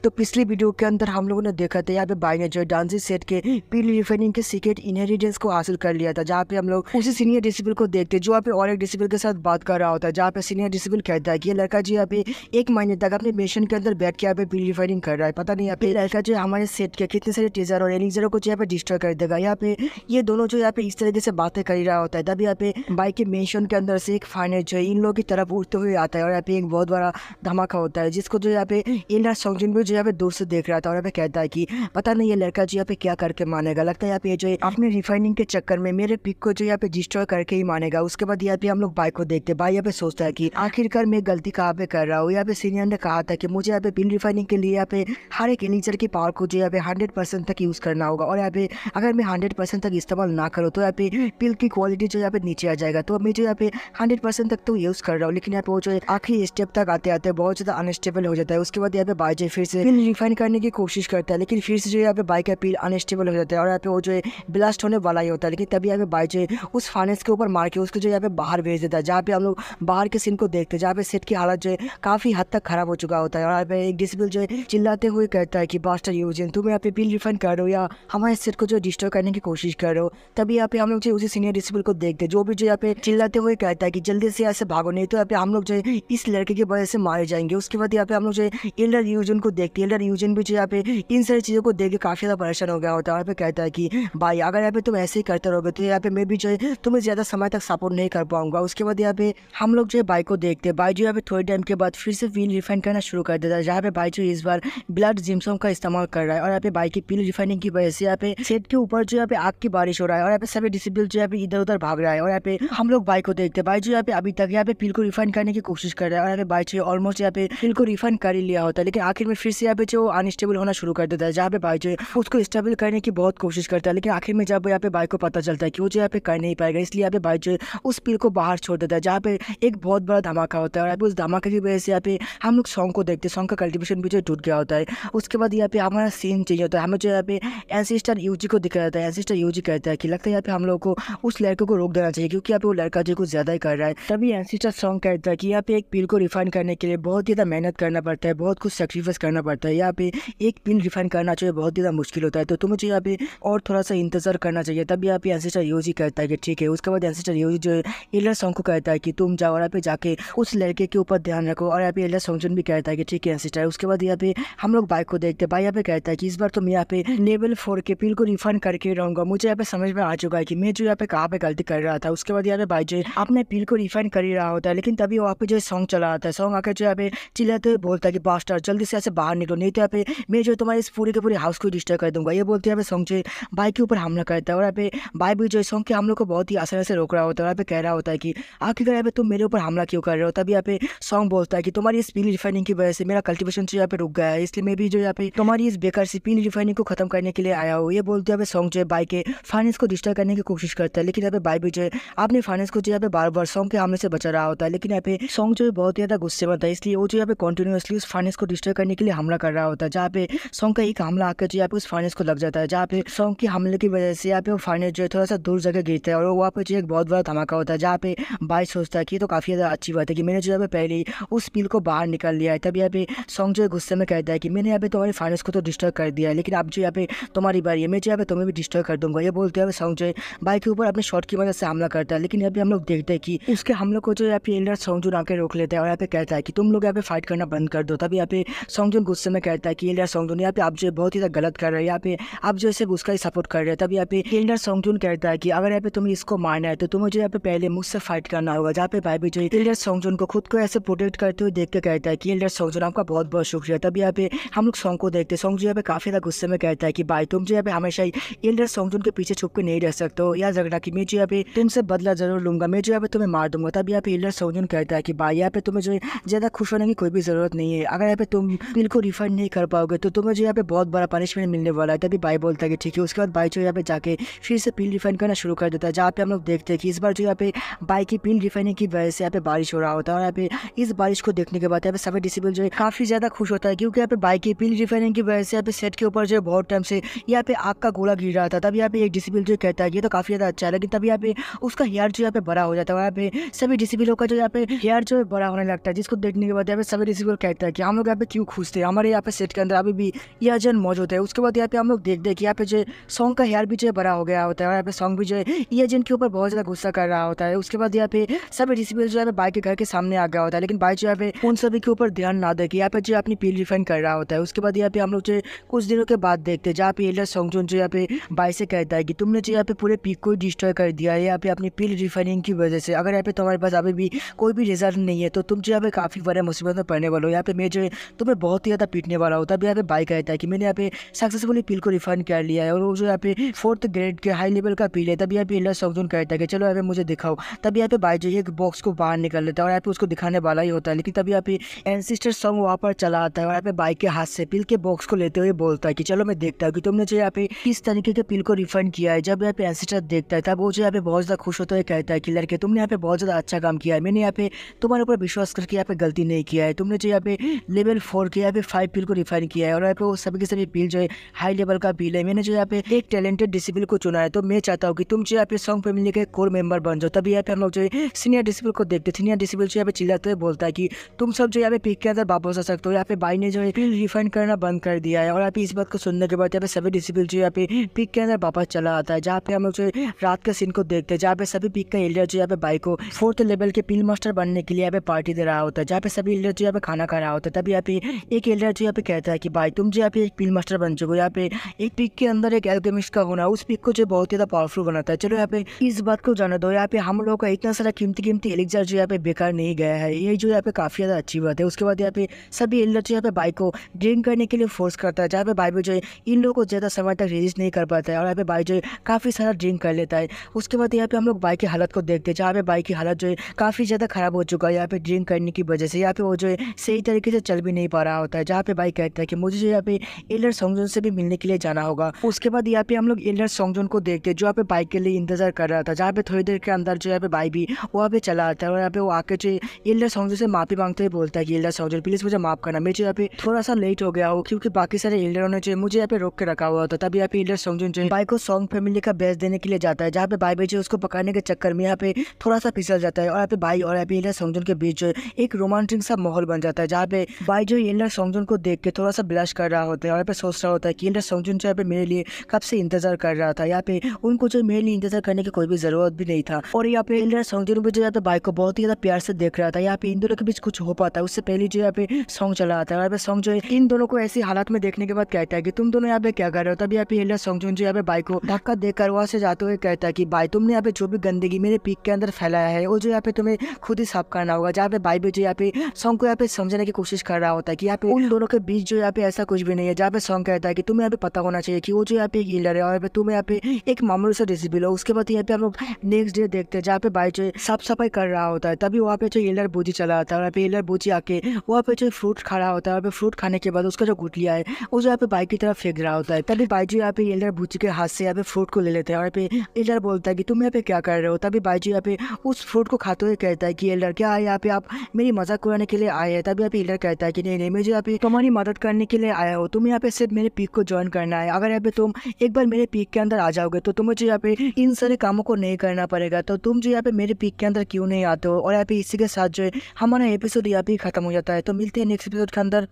तो पिछली वीडियो के अंदर हम लोगों ने देखा था यहाँ पे बाई ने जो डांसिंग सेट के पीली रिफाइनिंग के सीक्रेट इनहेरिटेंस को हासिल कर लिया था, जहाँ पे हम लोग उसी सीनियर डिसिपल को देखते जो यहाँ पे और एक डिसिपल के साथ बात कर रहा होता है, जहाँ पे सीनियर डिसिपल कहता है कि ये लड़का जी यहाँ पे 1 महीने तक अपने मिशन के अंदर बैठ के यहाँ पे पीली रिफाइनिंग कर रहा है। पता नहीं यहाँ पे लड़का जो हमारे सेट के कितने सारे टीजर और एलिजरों को जो यहाँ पे डिस्ट्रॉय कर देगा। यहाँ पे ये दोनों जो यहाँ पे इस तरीके से बातें कर रहा होता है, तभी यहाँ पे बाई के मिशन के अंदर से एक फाइनल जो है इन लोगों की तरफ उड़ते हुए आता है और यहाँ पे एक बहुत बड़ा धमाका होता है, जिसको जो यहाँ पे इलर सॉन्गजिन भी जो यहाँ पे दूर से देख रहा था और यहाँ पे कहता है कि पता नहीं ये लड़का जो यहाँ पे क्या करके मानेगा। लगता है यहाँ पे जो अपने रिफाइनिंग के चक्कर में मेरे पिक को जो यहाँ पे डिस्ट्रॉय करके ही मानेगा। उसके बाद यहाँ पे हम लोग बाइक को देखते, भाई यहाँ पे सोचता है कि आखिरकार मैं गलती कहाँ पे कर रहा हूँ। यहाँ पे सीनियर ने कहा था कि मुझे यहाँ पे पिल रिफाइनिंग के लिए यहाँ पे हर एक एलिजर की पावर को जो यहाँ पे 100% तक यूज करना होगा, और यहाँ पे अगर मैं 100% तक इस्तेमाल ना करूँ तो यहाँ पे पिल की क्वालिटी जो यहाँ पे नीचे आ जाएगा। तो मैं जो यहाँ पे 100% तक तो यूज कर रहा हूँ, लेकिन यहाँ पे वो जो आखिरी स्टेप तक आते आते बहुत ज्यादा अनस्टेबल हो जाता है। उसके बाद यहाँ पे बाई फिर से पिल रिफाइन करने की कोशिश करता है, लेकिन फिर से जो यहाँ पे बाइक का पिल अनस्टेबल हो जाता है और यहाँ पे वो जो है ब्लास्ट होने वाला ही होता है। लेकिन तभी यहाँ पे बाई जो उस फाइनेंस के ऊपर मार के उसको जो यहाँ पे बाहर भेज देता है, जहाँ पे हम लोग बाहर के सीन को देखते हैं, जहाँ पे सेट की हालत जो है काफी हद तक खराब हो चुका होता है। और यहाँ पे एक डिसिपल जो है चिल्लाते हुए कहता है कि बास्टर यूजिन तुम यहाँ पे पिल रिफाइन कर रहे हो या हमारे सेट को जो डिस्ट्रॉय करने की कोशिश कर रहे हो। तभी यहाँ पे हम लोग जो उसी सीनियर डिसिपल को देखते हैं, जो भी जो यहाँ पे चिल्लाते हुए कहता है कि जल्दी से यहाँ से भागो, नहीं तो यहाँ पे हम लोग जो है इस लड़के की वजह से मारे जाएंगे। उसके बाद यहाँ पे हम लोग जो है एल्डर यूजन को देखते हैं। एल्डर यूजन भी जो यहाँ पे इन सारी चीज़ों को देख के काफ़ी ज़्यादा परेशान हो गया होता है। यहाँ पे कहता है कि भाई अगर यहाँ पे तुम ऐसे ही करते रहोगे तो यहाँ पे मैं भी जो है तुम्हें ज़्यादा समय तक सपोर्ट नहीं कर पाऊंगा। उसके बाद यहाँ पे हम लोग जो है बाइक को देखते हैं। बाई जो यहाँ पे थोड़ी टाइम के बाद फिर से व्हील रिफाइन करना शुरू कर देता है, जहाँ पे बाई जो इस बार ब्लड जिम्सम का इस्तेमाल कर रहा है। और यहाँ पे बाइक की पिल रिफाइनिंग की वजह से यहाँ पे सेट के ऊपर जो यहाँ पे आग की बारिश हो रहा है और यहाँ पे सभी डिसिपल जो यहाँ पे इधर उधर भाग रहा है। और यहाँ पे हम लोग बाइक को देखते हैं, बाई जो यहाँ पे अभी तक यहाँ पे पिल को रिफाइन करने की कोशिश कर रहा है और यहाँ पे बाई जो ऑलमोस्ट यहाँ पे पिल को रिफाइन कर ही लिया होता है, लेकिन आखिर में फिर से यहाँ पे जो अनस्टेबल होना शुरू कर देता है, जहाँ पे बाई जो उसको स्टेबल करने की बहुत कोशिश करता है। लेकिन आखिर में जब यहाँ पे बाइक को पता चलता है कि वो जो यहाँ पे कर नहीं पाएगा, इसलिए यहाँ पे बाइक जो उस पिल को बाहर छोड़ देता है, जहाँ पे एक बहुत बड़ा धमाका होता है। और उस धमाके की वजह से यहाँ पे हम लोग सॉन्ग को देखते हैं, सॉन्ग का कल्टिवेशन भी जो टूट गया होता है। उसके बाद यहाँ पे हमारा सीन चेंज होता है, हमें जो यहाँ पे एंसेस्टर यूजी को दिखाया जाता है। एंसेस्टर यूजी कहता है कि लगता है यहाँ पे हम लोग को उस लड़के को रोक देना चाहिए, क्योंकि यहाँ पे वो लड़का जो कुछ ज्यादा ही कर रहा है। तभी एंसेस्टर सॉन्ग कहता है कि यहाँ पे एक पिल को रिफाइन करने के लिए बहुत ही ज्यादा मेहनत करना पड़ता है, बहुत कुछ सेक्रीफाइस करना पड़ता है। यहाँ पे एक पिल रिफाइन करना जो है बहुत ही ज्यादा मुश्किल होता है, तो तुम्हें यहाँ पे और थोड़ा सा इंतजार करना चाहिए। तभी यहाँ पे एंसेस्टर यूजी कहता है कि ठीक है। उसके बाद एंसेस्टर यूजी जो है एल्डर सॉन्ग को कहता है कि तुम जाओ और यहाँ पे जाके उस लड़के के ऊपर ध्यान रखो। और यहाँ पे एल्डर सॉन्गजन भी कहता है कि ठीक है एंसेस्टर। उसके बाद यहाँ पे हम लोग बाइक को देखते हैं, भाई यहाँ पे कहता है कि इस बार तो मैं यहाँ पे लेवल 4 के पिल को रिफाइन करके रहूंगा। मुझे यहाँ पे समझ में आ चुका है कि मैं जो यहाँ पे कहाँ पे गलती कर रहा था। उसके बाद यहाँ पे भाई जो अपने पिल को रिफाइन कर ही रहा होता है, लेकिन तभी वहाँ पे जो सॉन्ग चला आता है। सॉन्ग आकर जो यहाँ पे चिल्लाते हुए बोलता है कि बास्टर जल्दी से ऐसे बाहर निकलो, नहीं तो यहाँ पे मैं जो तुम्हारे इस पूरे के पूरे हाउस को डिस्ट्रॉय कर दूंगा। ये बोलते हैं सॉन्ग जो बाइक के ऊपर हमला करता है और यहाँ पे बाई भी जो सॉन्ग के हमलों को बहुत ही आसानी से रोक रहा होता है। यहाँ पे कह रहा होता है कि आखिरकार यहाँ पे तुम मेरे ऊपर हमला क्यों कर रहे हो। तभी यहाँ पे सॉन्ग बोलता है कि तुम्हारी इस पिल रिफाइनिंग की वजह से मेरा कल्टिवेशन जो यहाँ पे रुक गया है, इसलिए मैं भी जो यहाँ पे तुम्हारी इस बेकार सी पिल रिफाइनिंग को खत्म करने के लिए आया हूँ। ये बोलते हैं सॉन्ग जो है बाई के फाइनेंस को डिस्ट्रॉय करने की कोशिश करता है, लेकिन यहाँ पे बाई भी जो है अपने फाइनेंस को जो यहाँ पे बार बार सॉन्ग के हमले से बचा रहा होता है। लेकिन यहाँ पे सॉन्ग जो है बहुत ही ज्यादा गुस्से में था, इसलिए वो जो यहाँ पे कंटिन्यूअसली उस फाइनेंस को डिस्ट्रॉय करने के लिए हमला कर रहा होता है, जहाँ पे सॉन्ग का एक हमला आकर जो यहाँ पे उस फाइनेंस को लग जाता है, जहाँ पे सॉन्ग के हमले की वजह से यहाँ पे वो फाइनेंस जो है थोड़ा सा दूर जगह गिरता है और वहाँ पे जो एक बहुत बड़ा धमाका होता है, जहाँ पे बाई सोचता है कि तो काफी ज्यादा अच्छी बात है कि मैंने जो यहाँ पे पहले उस पिल को बाहर निकाल लिया है। तब यहाँ पे सॉन्ग जो है गुस्से में कहता है कि मैंने यहाँ पे तुम्हारे फाइनेंस को तो डिस्ट्रॉय कर दिया है, लेकिन अब जो यहाँ पे तुम्हारी बारी है, मैं जो यहाँ पे तुम्हें भी डिस्ट्रॉय कर दूंगा। ये बोलते हैं सॉन्ग जो है बाई के ऊपर अपने शॉट की मदद से हमला करता है, लेकिन यहाँ पे हम लोग देखते हैं कि उसके हमलों को जो यहाँ पे एल्डर सॉन्गजून आके रोक लेता है और यहाँ पे कहता है कि तुम लोग यहाँ पे फाइट करना बंद कर दो। तभी यहाँ पे सॉन्गजून गुस्से में कहता है कि एल्डर सॉन्गजून यहाँ पे आप जो बहुत ही गलत कर रहे हैं, यहाँ पे आप जो सिर्फ उसका ही सपोर्ट कर रहे हैं। तभी यहाँ पे एल्डर सॉन्गजून कहता है कि अगर यहाँ पे तुम्हें इसको मारना है तो तुम्हें जो यहाँ पे पहले मुझसे फाइट करना होगा। जहाँ पे भाई भी जो एल्डर सॉन्गजून को खुद को ऐसे प्रोटेक्ट करते हुए देख के कहता है कि एल्डर सॉन्गजून आपका बहुत बहुत शुक्रिया। तभी यहाँ पे हम लोग सॉन्ग को देखते हैं, सॉन्ग जो यहाँ पे काफी ज्यादा गुस्से में कहता है कि भाई तुम जो यहाँ पे हमेशा ही एल्डर सॉन्गजून के पीछे छुप के नहीं रह सकते हो, याद रखना कि मैं जो यहाँ पे तुमसे बदला जरूर लूंगा, मैं जो यहाँ पे तुम्हें मार दूंगा। तभी यहाँ पे एल्डर सॉन्गजून कहता है कि भाई यहाँ पे तुम्हें जो ज्यादा खुश होने की कोई भी जरूरत नहीं है, अगर यहाँ पे तुम पिल को रिफंड नहीं कर पाओगे तो तुम्हें जो यहाँ पे बहुत बड़ा पनिशमेंट मिलने वाला है। तभी भाई बोलता है कि ठीक है। उसके बाद भाई जो यहाँ पे जाके फिर से पिल रिफाइन करना शुरू कर देता है, जहाँ पे हम लोग देखते हैं कि इस बार जो यहाँ पे बाइक की पिल रिफाइनिंग की वजह से यहाँ पे बारिश हो रहा होता है। और यहाँ पे इस बारिश को देखने के बाद यहाँ पे सभी डिसिपल जो है काफी ज्यादा खुश होता है, क्योंकि यहाँ पे बाइक की पिल रिफाइनिंग की वजह से यहाँ पे सेट के ऊपर जो है बहुत टाइम से यहाँ पे आग का गोला गिर रहा था। तब यहाँ पे एक डिसिपल जो कहता है ये तो काफी ज्यादा अच्छा है, लेकिन तभी यहाँ पे उसका हेयर जो यहाँ पे बड़ा हो जाता है। यहाँ पे सभी डिसिपलों का जो यहाँ पे हेयर जो है बड़ा होने लगता है, जिसको देखने के बाद यहाँ पे सभी डिसिपल कहता है कि हम लोग यहाँ पे क्यों खुश थे, हमारे यहाँ पे सेट के अंदर अभी भी ये एजेंट मौजूद है। उसके बाद यहाँ पे हम लोग देखते हैं कि यहाँ पे जो सॉन्ग का हेयर भी जो है बड़ा हो गया होता है और यहाँ पे सॉन्ग भी जो है ये एजेंट के ऊपर बहुत ज़्यादा गुस्सा कर रहा होता है। उसके बाद यहाँ पे सभी डिसिबल जो है बाइक के घर के सामने आ गया होता है, लेकिन बाइक जो है उन सभी के ऊपर ध्यान ना दे कि यहाँ पे जो अपनी पील रिफाइन कर रहा होता है। उसके बाद यहाँ पे हम लोग जो कुछ दिनों के बाद देखते हैं जहाँ पे एल्डर सॉन्गजॉन जो यहाँ पे बाइक से कहता है कि तुमने जो यहाँ पे पूरे पीक को डिस्ट्रॉय कर दिया है यहाँ पे अपनी पील रिफाइनिंग की वजह से। अगर यहाँ पे तुम्हारे पास अभी भी कोई भी रिजल्ट नहीं है तो तुम जो यहाँ पे काफ़ी बड़े मुसीबत में पड़ने वाले हो। यहाँ पे मैं जो है तुम्हें बहुत ही ज़्यादा पीटने वाला होता है। यहाँ पे बाइक कहता है कि मैंने यहाँ पे सक्सेसफुली पील को रिफाइन कर लिया है और वो जो यहाँ पे 4th ग्रेड के हाई लेवल का पील है। तब यहाँ पे एल्डर सॉन्गजॉन कहता है कि चलो यहाँ पे मुझे दिखाओ। तब यहाँ पे बाइक जो है एक बॉक्स को बाहर निकल लेता है और यहाँ पे उसको दिखाने वाला ही होता है, लेकिन तब यहाँ पे एंसिस्टर सॉन्ग वहाँ पर चला आता है और यहाँ पे बाइक के हाथ से पील के बॉक्स को लेते हुए बोलता है कि चलो मैं देखता हूँ कि तुमने जो यहाँ पे किस तरीके के पील को रिफंड किया है। जब यहाँ पे एंसिस्टर देखता है तब वो जो यहाँ पे बहुत ज़्यादा खुश होता है, कहता है कि लड़के तुमने यहाँ पे बहुत ज़्यादा अच्छा काम किया है, मैंने यहाँ पे तुम्हारे ऊपर विश्वास करके यहाँ पे गलती नहीं किया है। तुमने जो यहाँ पे लेवल 4 के यहाँ पे 5 पील को रिफाइन किया है और यहाँ पे वो सभी के सभी पील जो है हाई लेवल का पील है। मैंने जो यहाँ पे एक टैलेंटेड डिसिबल को चुना है, तो मैं चाहता हूँ कि तुम जो यहाँ पे सॉन्ग फैमिली के कोर मेंबर बन जाओ। तभी यहाँ पे हम लोग जो है सीनियर डिसिबल को देखते। सीनियर डिसिबल जो यहाँ पे चिल्लाते हुए बोलता है कि तुम सब जो यहाँ पे पीक के अंदर वापस आ सकते हो। यहाँ पे बाई ने जो है पील रिफाइन करना बंद कर दिया है और यहाँ पे इस बात को सुनने के बाद यहाँ पे सभी डिसिबल जो यहाँ पे पीक के अंदर वापस चला आता है, जहाँ पे हम लोग जो रात का सीन को देखते हैं जहाँ पे सभी पीक का एल्डर जो यहाँ पे बाइक को 4th लेवल के पील मास्टर बनने के लिए यहाँ पे पार्टी दे रहा होता है, जहाँ पे सभी एल्डर जो यहाँ पे खाना खा रहा होता है। तभी यहाँ पे एक एल्डर जो यहाँ पे कहता है कि भाई तुम जो यहाँ पे एक पील मास्टर बन चुके हो, यहाँ पे एक पीक के अंदर एक एल्केमिस्ट का होना उस पीक को जो बहुत ज़्यादा पावरफुल बनाता है। चलो यहाँ पे इस बात को जाना दो, यहाँ पे हम लोगों का इतना सारा कीमती एलिक्सर जो यहाँ पे बेकार नहीं गया है, ये जो यहाँ पे काफ़ी ज़्यादा अच्छी बात है। उसके बाद यहाँ पे सभी एल्डर जो यहाँ पे बाइक को ड्रिंक करने के लिए फोर्स करता है, जहाँ पे बाइक जो है इन लोगों को ज़्यादा समय तक रेजिस्ट नहीं कर पाता है और यहाँ पे बाइक जो है काफ़ी सारा ड्रिंक कर लेता है। उसके बाद यहाँ पे हम लोग बाइक की हालत को देखते हैं, जहाँ पे बाइक की हालत जो है काफ़ी ज़्यादा खराब हो चुका है यहाँ पे ड्रिंक करने की वजह से। यहाँ पे वो जो है सही तरीके से चल भी नहीं पा रहा होता है, जहाँ पे बाइक कहता है कि मुझे जो यहाँ पे एल्डर सॉन्गजॉन से भी मिलने के लिए जाना होगा। उसके बाद यहाँ पे हम लोग एल्डर सॉन्गजॉन को देखते हैं जो यहाँ पे बाइक के लिए इंतजार कर रहा था, जहाँ पे थोड़ी देर के अंदर जो यहाँ पे बाइक भी वहाँ पे चला आता है और यहाँ पे वो आके जो एल्डर सॉन्गजॉन से माफी मांगते हुए बोलता है कि एल्डर सॉन्गजॉन प्लीज मुझे माफ करना, मैं जो यहाँ पे थोड़ा सा लेट हो गया हूँ क्योंकि बाकी सारे एल्डरों ने जो मुझे यहाँ पे रोक के रखा हुआ था। तभी यहाँ पे एल्डर सॉन्गजॉन जो बाइक को सॉन्ग फैमिली का बेस देने के लिए जाता है, जहाँ पे बाइक जो उसको पकड़ने के चक्कर में यहाँ पे थोड़ा सा फिसल जाता है और यहाँ पे बाइक और यहाँ पे एल्डर सॉन्गजॉन के बीच जो एक रोमांटिक सा माहौल बन जाता है, जहाँ पे बाइक जो एल्डर सॉन्गजॉन को देख के थोड़ा सा ब्लश कर रहा होता है और यहाँ पे सोच रहा होता है कि एल्डर सॉन्गजॉन जो यहाँ पे मेरे लिए कब से इंतजार कर रहा था। यहाँ पे उनको जो मेरे लिए इंतजार करने की कोई भी जरूरत भी नहीं था और यहाँ पे एल्डर सॉन्गजॉन भी जो यहाँ पे बाइक को बहुत ही ज्यादा प्यार से देख रहा था। यहाँ पे इन दोनों के बीच कुछ हो पाता है उससे पहले जो यहाँ पे सॉन्ग चला आता है और यहाँ पे सॉन्ग जो है इन दोनों को ऐसी हालत में देखने के बाद कहता है कि तुम दोनों यहाँ पे क्या कर रहे हो। तभी यहाँ पे एल्डर सॉन्गजॉन जो यहाँ पे बाइक को धक्का देकर वहाँ से जाते हुए कहता है कि भाई तुमने यहाँ पे जो भी गंदगी मेरे पीक के अंदर फैलाया है वो जो यहाँ पे तुम्हें खुद ही साफ करना होगा। जहाँ पे बाइक भी जो यहाँ पे सॉन्ग को यहाँ पे समझने की कोशिश कर रहा होता है कि यहाँ पे उन दोनों के बीच जो यहाँ पे ऐसा कुछ भी नहीं है, जहाँ पे सॉन्ग कहता है कि तुम्हें यहाँ पे पता होना चाहिए कि वो जो यहाँ पे एक हीलर है और तुम यहाँ पे एक मामूली सा डिसेबल हो। उसके बाद यहाँ पे हम लोग नेक्स्ट डे देखते हैं जहाँ पे बाइक जो साफ सफाई कर रहा होता है। तभी वहाँ पे जो हीलर बूजी चला आता है और यहाँ पे हीलर बूजी आके वहाँ पे जो फ्रूट खा रहा होता है और फ्रूट खाने के बाद उसका जो गुटलिया है वो जो यहाँ पे बाइक की तरफ फेंक रहा होता है। तभी बाइक जो यहाँ पे हीलर बूजी के हाथ से यहाँ पे फ्रूट को ले लेते हैं और यहाँ पे हीलर बोलता है कि तुम यहाँ पे क्या कर रहे हो। तभी बाइक जो यहाँ पे उस फ्रूट को खाते हुए कहता है कि हीलर क्या यहाँ पे आप मेरी मजाक उड़ाने के लिए आए हैं। तभी यहाँ पे हीलर कहता है कि नहीं नहीं, मैं जो यहाँ पे तुम्हारी मदद करने के लिए आया हो, तुम यहाँ पे सिर्फ मेरे पीक को ज्वाइन करना है। अगर यहाँ पे तुम एक बार मेरे पीक के अंदर आ जाओगे तो तुम्हें जो यहाँ पे इन सारे कामों को नहीं करना पड़ेगा। तो तुम जो यहाँ पे मेरे पीक के अंदर क्यों नहीं आते हो। और यहाँ पे इसी के साथ जो है हमारा एपिसोड यहाँ पे खत्म हो जाता है। तो मिलते हैं नेक्स्ट एपिसोड के अंदर।